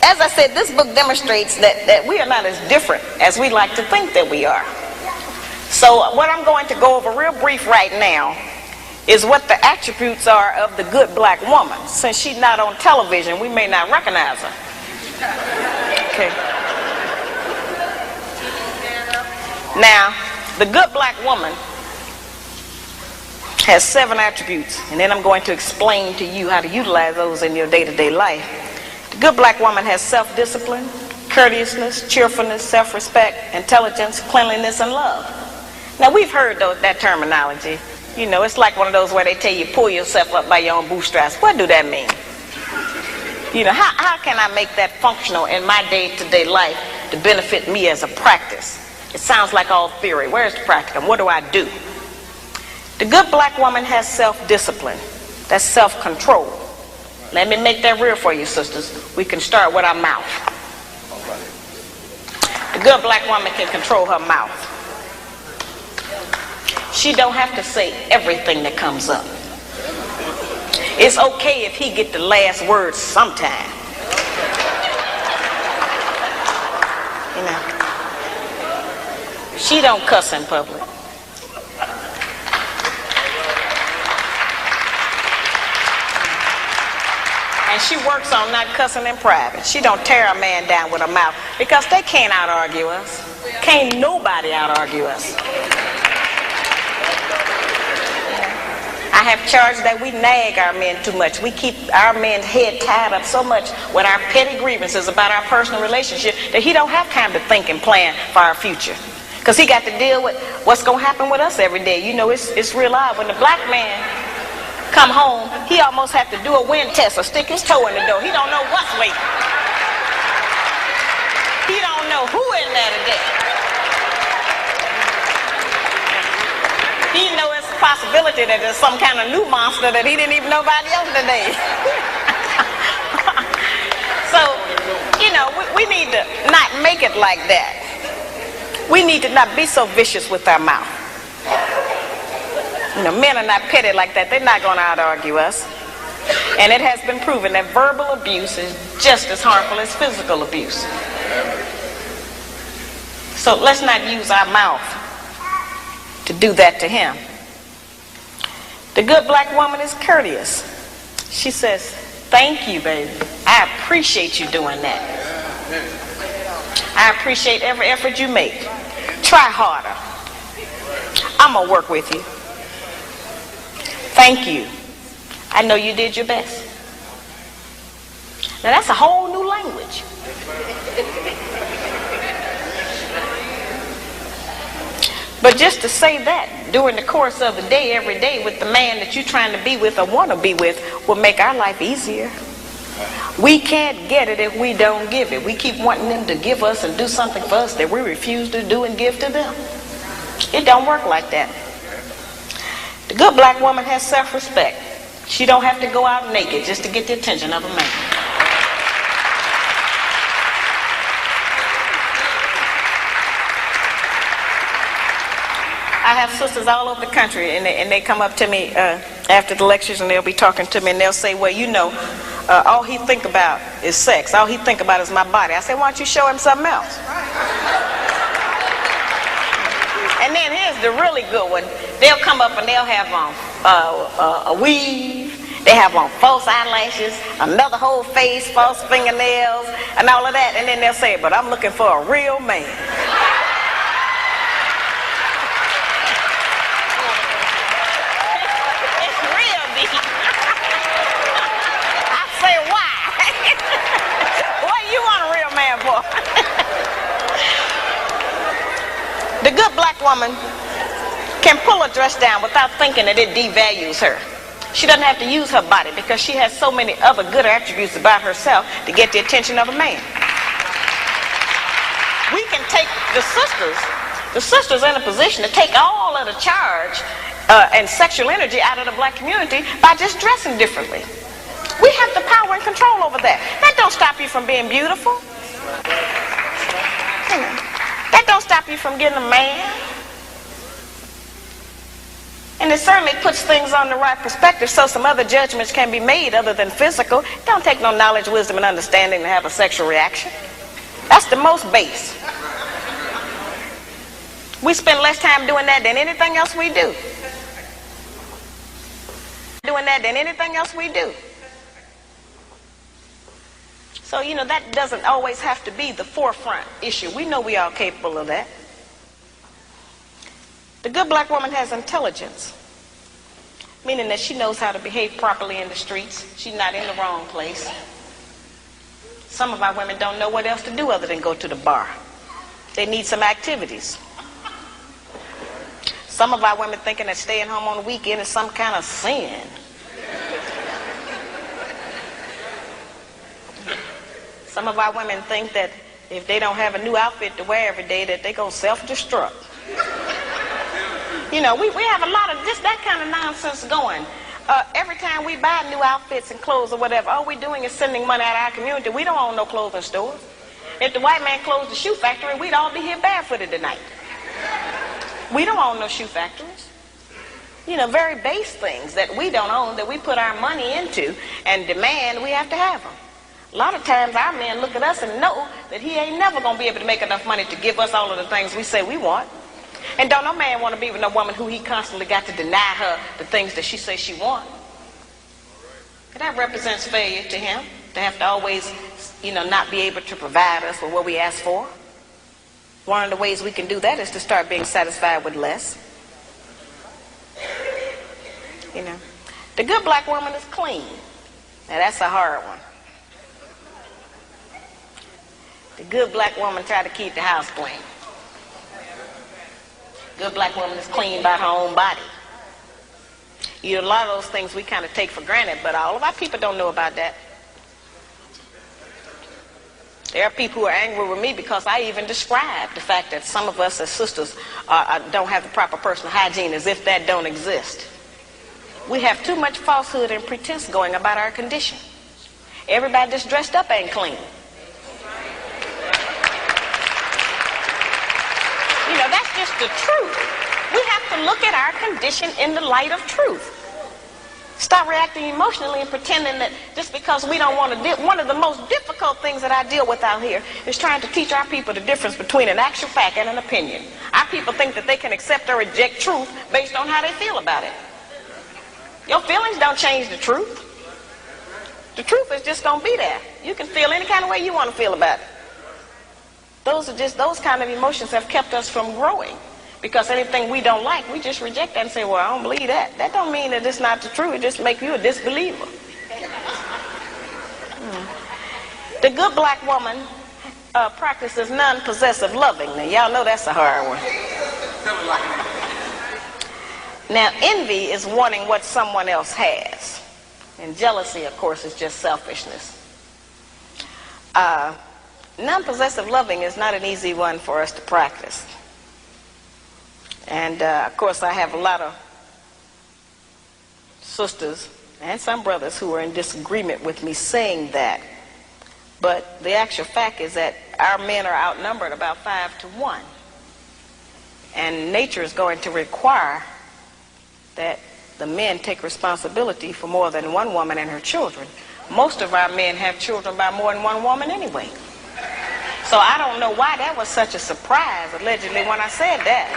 as I said, this book demonstrates that we are not as different as we like to think that we are. So what I'm going to go over real brief right now is what the attributes are of the good black woman. Since she's not on television, we may not recognize her. Okay. Now, the good black woman has 7 attributes, and then I'm going to explain to you how to utilize those in your day-to-day life. The good black woman has self-discipline, courteousness, cheerfulness, self-respect, intelligence, cleanliness, and love. Now, we've heard that terminology. You know, it's like one of those where they tell you pull yourself up by your own bootstraps. What do that mean? You know, how can I make that functional in my day-to-day life to benefit me as a practice? It sounds like all theory. Where's the practicum? What do I do? The good black woman has self-discipline. That's self-control. Let me make that real for you, sisters. We can start with our mouth. The good black woman can control her mouth. She don't have to say everything that comes up. It's okay if he get the last word sometime. You know, she don't cuss in public. And she works on not cussing in private. She don't tear a man down with her mouth because they can't out-argue us. Can't nobody out-argue us. I have charged that we nag our men too much. We keep our men's head tied up so much with our petty grievances about our personal relationship that he don't have time to think and plan for our future. Because he got to deal with what's going to happen with us every day. You know, it's real odd. When the black man come home, he almost have to do a wind test or stick his toe in the door. He don't know what's waiting. He don't know who in there today. He know it's a possibility that there's some kind of new monster that he didn't even know about yesterday. So, you know, we need to not make it like that. We need to not be so vicious with our mouth. You know, men are not petty like that. They're not going to out-argue us. And it has been proven that verbal abuse is just as harmful as physical abuse. So let's not use our mouth to do that to him. The good black woman is courteous. She says, thank you, baby. I appreciate you doing that. I appreciate every effort you make. Try harder. I'm going to work with you. Thank you. I know you did your best. Now that's a whole new language. But just to say that during the course of the day, every day, with the man that you're trying to be with or want to be with, will make our life easier. We can't get it if we don't give it. We keep wanting them to give us and do something for us that we refuse to do and give to them. It don't work like that. The good black woman has self-respect. She don't have to go out naked just to get the attention of a man. I have sisters all over the country, and they come up to me after the lectures, and they'll be talking to me, and they'll say, well, you know, all he think about is sex. All he think about is my body. I say, why don't you show him something else? And then here's the really good one. They'll come up and they'll have on a weave. They have on false eyelashes, another whole face, false fingernails, and all of that. And then they'll say, but I'm looking for a real man. It's real deep. I say, why? What do you want a real man for? The good black woman can pull a dress down without thinking that it devalues her. She doesn't have to use her body because she has so many other good attributes about herself to get the attention of a man. We can take the sisters in a position to take all of the charge and sexual energy out of the black community by just dressing differently. We have the power and control over that. That don't stop you from being beautiful. That don't stop you from getting a man. And it certainly puts things on the right perspective so some other judgments can be made other than physical. It don't take no knowledge, wisdom, and understanding to have a sexual reaction. That's the most base. We spend less time doing that than anything else we do. So, you know, that doesn't always have to be the forefront issue. We know we are capable of that. The good black woman has intelligence, meaning that she knows how to behave properly in the streets. She's not in the wrong place. Some of our women don't know what else to do other than go to the bar. They need some activities. Some of our women thinking that staying home on the weekend is some kind of sin. Some of our women think that if they don't have a new outfit to wear every day, that they're going to self-destruct. You know, we have a lot of just that kind of nonsense going. Every time we buy new outfits and clothes or whatever, all we're doing is sending money out of our community. We don't own no clothing stores. If the white man closed the shoe factory, we'd all be here barefooted tonight. We don't own no shoe factories. You know, very base things that we don't own, that we put our money into and demand we have to have them. A lot of times our men look at us and know that he ain't never going to be able to make enough money to give us all of the things we say we want. And don't no man want to be with no woman who he constantly got to deny her the things that she says she wants. That represents failure to him, to have to always, you know, not be able to provide us with what we ask for. One of the ways we can do that is to start being satisfied with less. You know, the good black woman is clean. Now that's a hard one. The good black woman try to keep the house clean. Good black woman is clean by her own body. You know, a lot of those things we kind of take for granted, but all of our people don't know about that. There are people who are angry with me because I even described the fact that some of us as sisters don't have the proper personal hygiene, as if that don't exist. We have too much falsehood and pretense going about our condition. Everybody that's dressed up ain't clean. You know, that's just the truth. We have to look at our condition in the light of truth. Stop reacting emotionally and pretending that just because we don't want to deal. One of the most difficult things that I deal with out here is trying to teach our people the difference between an actual fact and an opinion. Our people think that they can accept or reject truth based on how they feel about it. Your feelings don't change the truth. The truth is just going to be there. You can feel any kind of way you want to feel about it. Those kind of emotions have kept us from growing. Because anything we don't like, we just reject that and say, well, I don't believe that. That don't mean that it's not the truth. It just makes you a disbeliever. The good black woman practices non-possessive loving. Now, y'all know that's a hard one. Now, envy is wanting what someone else has. And jealousy, of course, is just selfishness. Non-possessive loving is not an easy one for us to practice. And, of course, I have a lot of sisters and some brothers who are in disagreement with me saying that. But the actual fact is that our men are outnumbered about 5 to 1. And nature is going to require that the men take responsibility for more than one woman and her children. Most of our men have children by more than one woman anyway. So I don't know why that was such a surprise, allegedly, when I said that.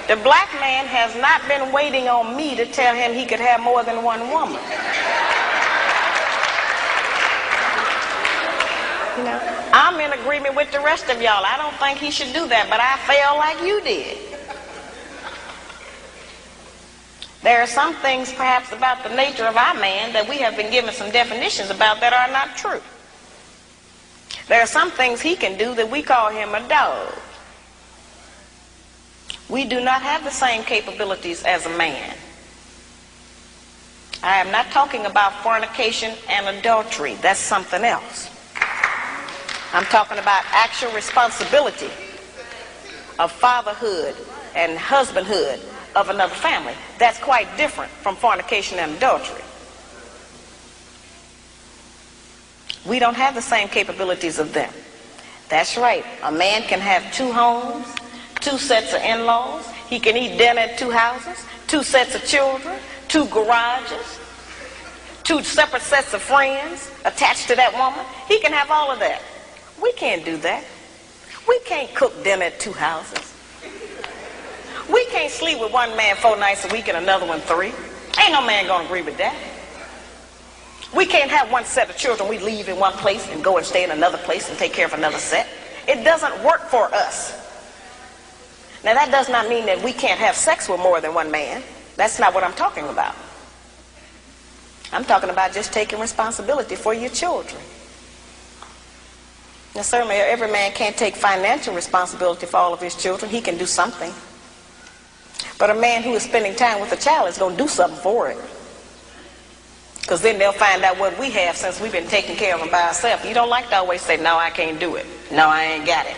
The black man has not been waiting on me to tell him he could have more than one woman. You know, I'm in agreement with the rest of y'all. I don't think he should do that, but I feel like you did. There are some things perhaps about the nature of our man that we have been given some definitions about that are not true. There are some things he can do that we call him a dog. We do not have the same capabilities as a man. I am not talking about fornication and adultery. That's something else. I'm talking about actual responsibility of fatherhood and husbandhood of another family. That's quite different from fornication and adultery. We don't have the same capabilities of them. That's right. A man can have 2 homes, 2 sets of in-laws. He can eat dinner at 2 houses, 2 sets of children, 2 garages, 2 separate sets of friends attached to that woman. He can have all of that. We can't do that. We can't cook dinner at 2 houses. We can't sleep with one man 4 nights a week and another one 3. Ain't no man gonna agree with that. We can't have 1 set of children we leave in one place and go and stay in another place and take care of another set. It doesn't work for us. Now that does not mean that we can't have sex with more than 1 man. That's not what I'm talking about. I'm talking about just taking responsibility for your children. Now certainly every man can't take financial responsibility for all of his children. He can do something. But a man who is spending time with a child is going to do something for it. Because then they'll find out what we have since we've been taking care of them by ourselves. You don't like to always say, no, I can't do it. No, I ain't got it.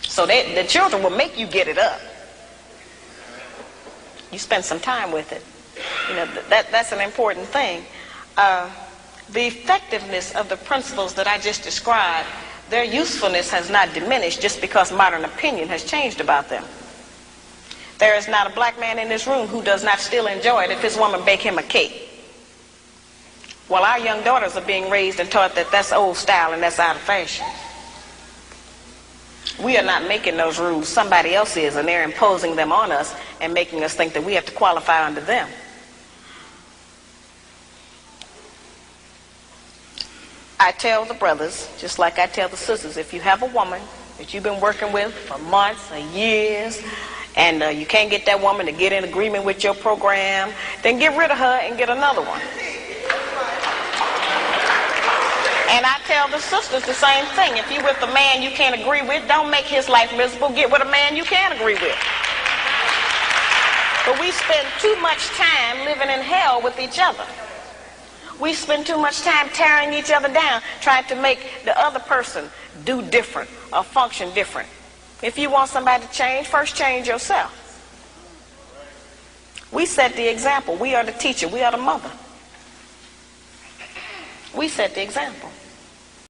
So the children will make you get it up. You spend some time with it. You know, that's an important thing. The effectiveness of the principles that I just described, their usefulness has not diminished just because modern opinion has changed about them. There is not a black man in this room who does not still enjoy it if his woman bake him a cake. Well, our young daughters are being raised and taught that that's old style and that's out of fashion. We are not making those rules. Somebody else is, and they're imposing them on us and making us think that we have to qualify under them. I tell the brothers, just like I tell the sisters, if you have a woman that you've been working with for months or years, and you can't get that woman to get in agreement with your program, then get rid of her and get another one. And I tell the sisters the same thing. If you're with a man you can't agree with, don't make his life miserable. Get with a man you can agree with. But we spend too much time living in hell with each other. We spend too much time tearing each other down, trying to make the other person do different or function different. If you want somebody to change, first change yourself. We set the example. We are the teacher. We are the mother. We set the example.